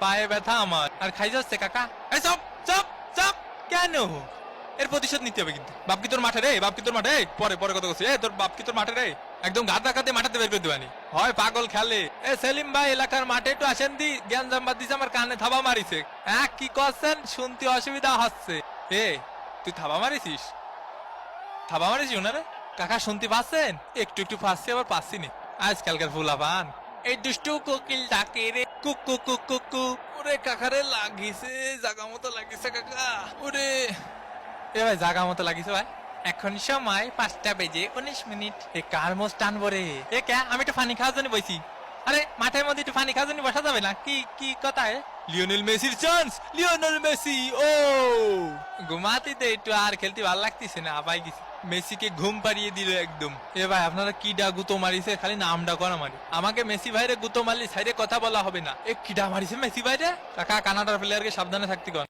পায়ে ব্যথা আমার আর খাই যাচ্ছে কাকা। এই চপ চপ চপ। কেন? এর প্রতিশোধ নিতে হবে কিন্তু। বাপ কি তোর মাঠে রে? বাপ কি তোর মাঠে? পরে পরে কথা বলছি। তোর বাপ কি তোর মাঠে রে? একদম গাদা কাতে মাঠাতে বের করে দেবানি হয় পাগল খেলে। সেলিম ভাই এলাকার মাঠে একটু আসেন দি। জ্ঞান জাম্বাদ দিছে আমার কানে থাবা মারিছে। হ্যাঁ কি করছেন? শুনতে অসুবিধা হচ্ছে। তুই থাবা মারিছিস? থাবা মারিস ওনারে? কাকা শুনতে পাচ্ছেন? একটু একটু পাচ্ছি আবার পাচ্ছি নি। আজকালকার ফুলা পান এই দুষ্টু কোকিল ডাকে রে কুকু কুকু কু। ওরে কাকারে লাগিছে জাগা মতো লাগিছে কাকা। ওরে ভাই জাগা মতো লাগিছে ভাই। এখন সময় 5:19। এ কার মোষ টানবো রে? কে আমি একটু পানি খাওয়ার জন্য বইছি। আরে মাঠের মধ্যে একটু পানি খাওয়ার জন্য বসা যাবে না? কি কি কথা? লিওনেল মেসির চান্স। লিওনেল মেসি ও ঘুমাতে দে একটু, আর খেলতে ভালো লাগতেছে না। আবাই গেছি মেসিকে ঘুম পাড়িয়ে দিল একদম। ভাই আপনারা কি ডা গুতো মারিছে? খালি নামটা করা মারি। আমাকে মেসি ভাইরে গুতো মারলি সাইডে কথা বলা হবে না। কিডা মারিছে মেসি ভাইরে? কাকা কানাডার প্লেয়ারকে সাবধানে থাকতে কর।